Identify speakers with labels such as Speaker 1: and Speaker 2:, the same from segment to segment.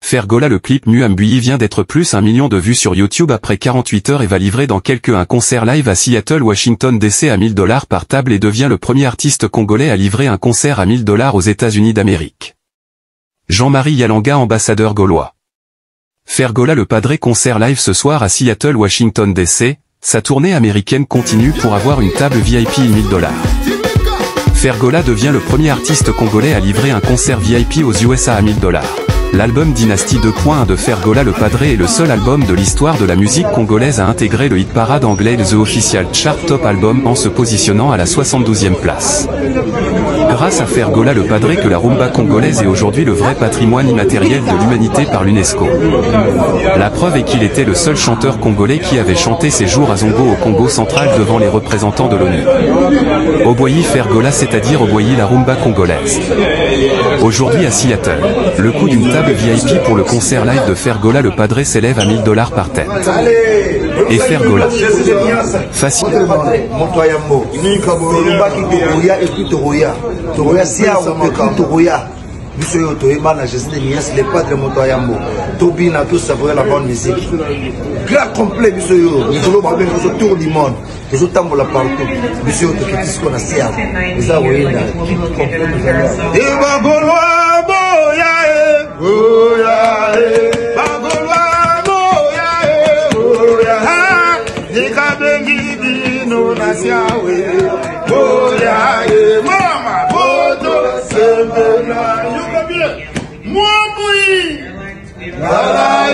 Speaker 1: Fergola le clip Muambui vient d'être plus 1 million de vues sur YouTube après 48 heures et va livrer dans un concert live à Seattle, Washington DC à $1000 par table et devient le premier artiste congolais à livrer un concert à $1000 aux États-Unis d'Amérique. Jean-Marie Yalanga, ambassadeur gaulois. Fergola le Padré concert live ce soir à Seattle, Washington DC, sa tournée américaine continue pour avoir une table VIP $1000. Fergola devient le premier artiste congolais à livrer un concert VIP aux USA à $1000. L'album Dynasty 2.1 de Fergola le Padré est le seul album de l'histoire de la musique congolaise à intégrer le hit parade anglais The Official Chart Top Album en se positionnant à la 72e place. Grâce à Fergola le Padré que la rumba congolaise est aujourd'hui le vrai patrimoine immatériel de l'humanité par l'UNESCO. La preuve est qu'il était le seul chanteur congolais qui avait chanté ses jours à Zongo au Congo central devant les représentants de l'ONU. Oboyi Fergola, c'est-à-dire Oboyi la rumba congolaise. Aujourd'hui à Seattle, le coût d'une table VIP pour le concert live de Fergola le Padré s'élève à $1000 par tête. Et Fergola. Facile.
Speaker 2: Grand complet, nous autour du monde. Les autres tambours partout. Monsieur, tu quittes ce qu'on a servi. Les Aouéna. Et Bagoloa, Boya, Boya, Bagoloa, Boya, Boya, Nikabengi, Dino, Nasiawe, Boya, Mama, Bodo, Sembena, moi, oui. Dalali,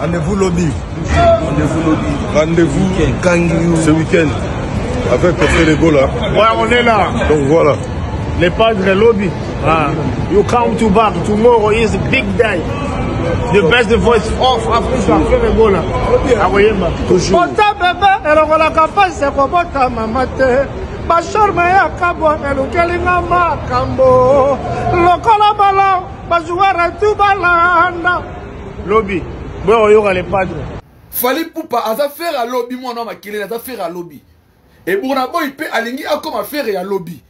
Speaker 2: rendez-vous lobby. Rendez-vous ce week-end avec Fergola.
Speaker 3: Ouais, on est là.
Speaker 2: Donc voilà.
Speaker 3: Les Padres lobby. You come to back. Tomorrow is a big day. The best voice of Africa. Fergola.
Speaker 2: Toujours.
Speaker 3: Lobby. Bon, il y aura les Padres.
Speaker 4: Fallait poupa à faire à lobby, moi non ma kélé à faire à lobby. Et pour na boy pe alingi a comme faire à lobby.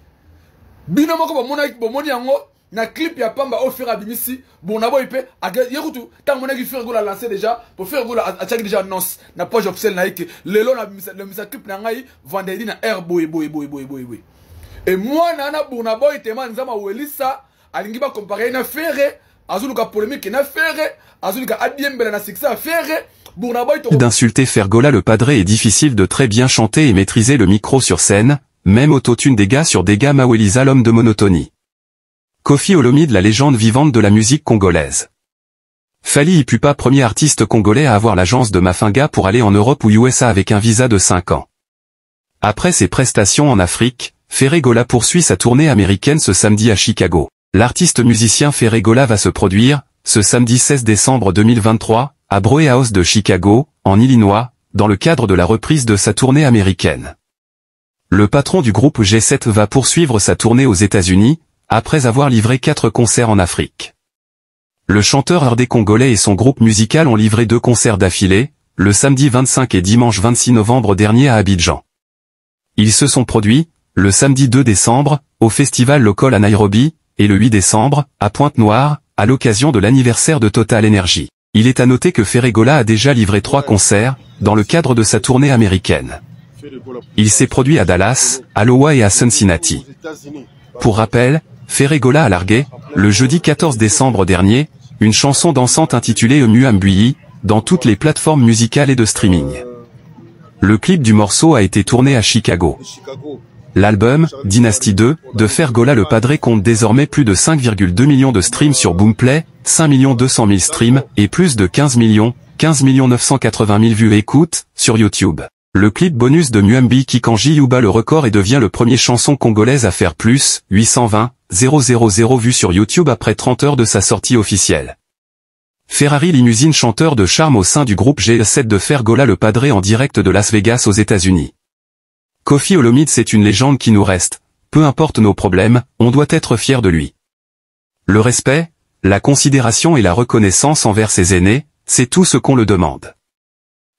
Speaker 4: Bino moko ba mona bo moni yango na clip ya pamba au faire à bimisi bon na boy pe a yekutu tant mona ki faire gola lancer déjà pour faire gola a check déjà annonce na page officielle na que le long le misa clip na ngai vendredi na air boy. Et moi nana bon na boy te man zama welisa alingi ba comparer na faire azuluka polémique na faire azuluka adiembela na succès à faire.
Speaker 1: D'insulter Fergola le Padré est difficile de très bien chanter et maîtriser le micro sur scène, même autotune dégâts sur dégâts Mawelisa l'homme de monotonie. Koffi Olomide la légende vivante de la musique congolaise. Fally Ipupa premier artiste congolais à avoir l'agence de Mafinga pour aller en Europe ou USA avec un visa de 5 ans. Après ses prestations en Afrique, Fergola poursuit sa tournée américaine ce samedi à Chicago. L'artiste musicien Fergola va se produire, ce samedi 16 décembre 2023, à Broe House de Chicago, en Illinois, dans le cadre de la reprise de sa tournée américaine. Le patron du groupe G7 va poursuivre sa tournée aux États-Unis, après avoir livré 4 concerts en Afrique. Le chanteur heurdé congolais et son groupe musical ont livré 2 concerts d'affilée, le samedi 25 et dimanche 26 novembre dernier à Abidjan. Ils se sont produits, le samedi 2 décembre, au festival local à Nairobi, et le 8 décembre, à Pointe-Noire, à l'occasion de l'anniversaire de Total Energy. Il est à noter que Fergola a déjà livré 3 concerts, dans le cadre de sa tournée américaine. Il s'est produit à Dallas, à Iowa et à Cincinnati. Pour rappel, Fergola a largué, le jeudi 14 décembre dernier, une chanson dansante intitulée Muambui, dans toutes les plateformes musicales et de streaming. Le clip du morceau a été tourné à Chicago. L'album, Dynasty 2, de Fergola le Padré compte désormais plus de 5,2 millions de streams sur Boomplay, 5 200 000 streams, et plus de 15 980 000 vues et écoutes, sur YouTube. Le clip bonus de Muambi Kikanji bat le record et devient le premier chanson congolaise à faire plus, 820 000 vues sur YouTube après 30 heures de sa sortie officielle. Ferrari Limousine, chanteur de charme au sein du groupe G7 de Fergola le Padré en direct de Las Vegas aux États-Unis. Koffi Olomide, c'est une légende qui nous reste. Peu importe nos problèmes, on doit être fier de lui. Le respect, la considération et la reconnaissance envers ses aînés, c'est tout ce qu'on le demande.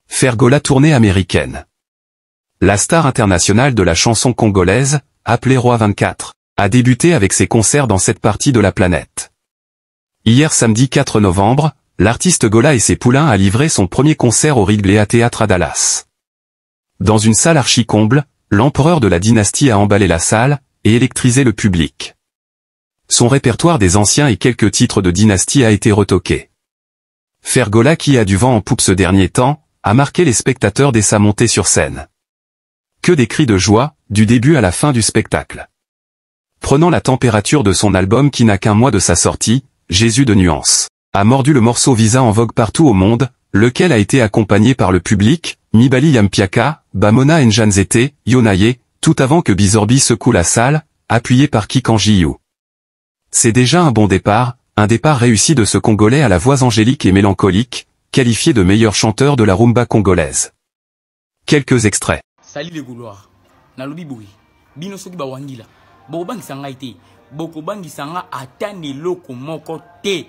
Speaker 1: Fergola tournée américaine. La star internationale de la chanson congolaise, appelée Roi 24, a débuté avec ses concerts dans cette partie de la planète. Hier samedi 4 novembre, l'artiste Gola et ses poulains a livré son premier concert au Wrigley Theatre à Dallas. Dans une salle archi-comble, l'empereur de la dynastie a emballé la salle et électrisé le public. Son répertoire des anciens et quelques titres de dynastie a été retoqué. Fergola, qui a du vent en poupe ce dernier temps, a marqué les spectateurs dès sa montée sur scène. Que des cris de joie, du début à la fin du spectacle. Prenant la température de son album qui n'a qu'un mois de sa sortie, Jésus de nuances, a mordu le morceau Visa en vogue partout au monde, lequel a été accompagné par le public, Mibali Yampiaka, Bamona Njanzete, Yonaye, tout avant que Bizorbi secoue la salle, appuyé par Kikanji. C'est déjà un bon départ, un départ réussi de ce Congolais à la voix angélique et mélancolique, qualifié de meilleur chanteur de la rumba congolaise. Quelques extraits.
Speaker 5: Salut les Gaulois, nalobi boui, bino soki ba wangila, bobangi sanga ite, bokobangi sanga atani loko moko te.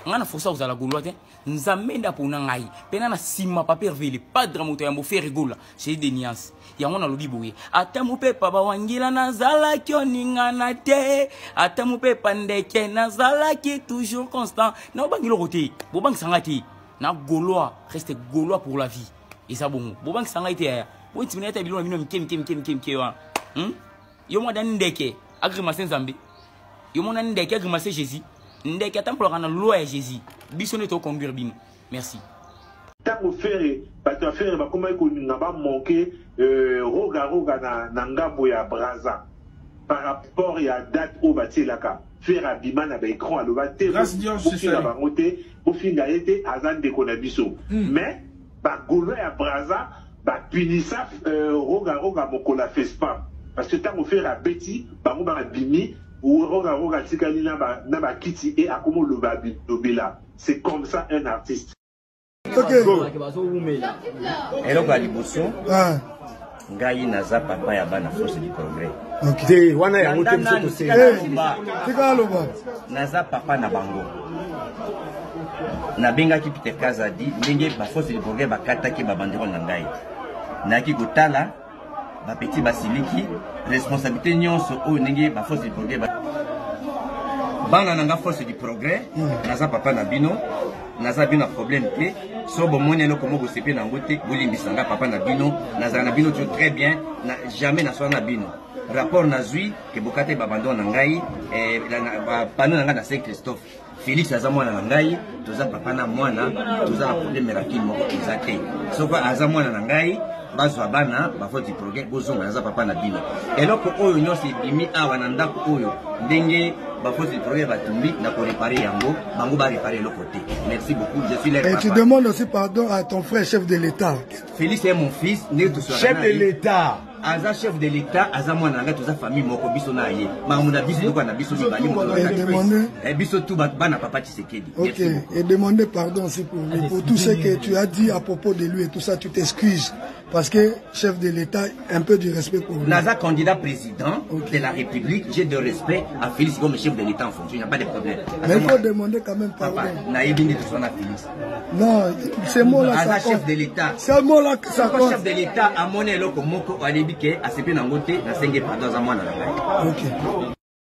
Speaker 5: Ngana fosa uzala Gaulois te, nzamenda pona ngai, pena na sima papier vele, padra moto ya mo faire gola, chez des niances. Yango nalobi boui, atamu pepa ba wangila nazala kyo ningana te, atamu pepa ndeke nazala ki toujours constant. Na bangi loko te, bobangi sanga te, na Gaulois reste Gaulois pour la vie. Et ça bon, bobangi sanga ite ya. Oui, tu n'as pas besoin de yo mo dan ndeke agrimace nzambe yo mo nan ndeke agrimace Jésus ndeke tampo kana loi Jésus biso ne to conduire bino merci
Speaker 6: tango faire parce que faire ba comment ko na ba manquer roga na ngambo ya Braza par rapport ya date au batilaka faire abima na ba écran aloba te pour ba moté pour finga été azan de konabiso mais ba golo ya Braza ba punisa roga moko la fait pas parce que tant on fait la bêtise ba mo ba bimi ou roga tikali na ba kiti et akomo le babi dobela c'est comme ça un artiste.
Speaker 7: OK.
Speaker 8: Hello ba liboso. Ngai naza papa ya bana force du progrès.
Speaker 7: OK. Wana ya moto mso se. Tika loba.
Speaker 8: Naza papa na bango. Na benga ki Peter Kazadi ndenge ba force du progrès bakata ki ba bandero na ngai. Naki gotala ba petit basiliki responsabilité nyonso o ndenge ba force du progrès bana nanga force du progrès naza papa na bino naza bino problème te so bo monelo komo go sepe na ngote bolimbisanga papa na bino naza na bino très bien na jamais na so na bino rapport na zui ke bokate babando na ngai ba pano nanga na Saint Christophe Félix aza mwana na ngai toza papa na mwana toza na problème miracle moko exacté so ko aza mwana na ngai bazwa bana ba force du progrès bozonga naza papa na bino eloko oyo nyonso bimi awa na ndako oyo ndenge ba force du progrès va tomber na ko réparer yango bango ba réparer le côté. Merci beaucoup, je suis là.
Speaker 7: Et tu demandes aussi pardon à ton frère chef de l'État.
Speaker 8: Félix est mon fils, né tout seul.
Speaker 7: Chef de l'État.
Speaker 8: Aza chef de l'État, aza mwana nga toza famille moko biso na ye. Ma muna biso ko na biso ni bali moko.
Speaker 7: Et demander
Speaker 8: biso tout bana papa Tshisekedi.
Speaker 7: OK, et demander pardon aussi pour tout ce que tu as dit à propos de lui et tout ça, tu t'excuses parce que chef de l'État un peu du respect pour lui.
Speaker 8: Naza candidat président de la République, j'ai de respect à Félix comme chef de l'État en fonction, il n'y a pas de problème.
Speaker 7: Mais il faut demander quand même pardon. Non, c'est moi là ça.
Speaker 8: Chef de l'État.
Speaker 7: C'est moi là que ça compte.
Speaker 8: Chef de l'État a monnaie loko moko alebike a sepe na ngote na senge pardon za mwana na ngai.
Speaker 7: OK.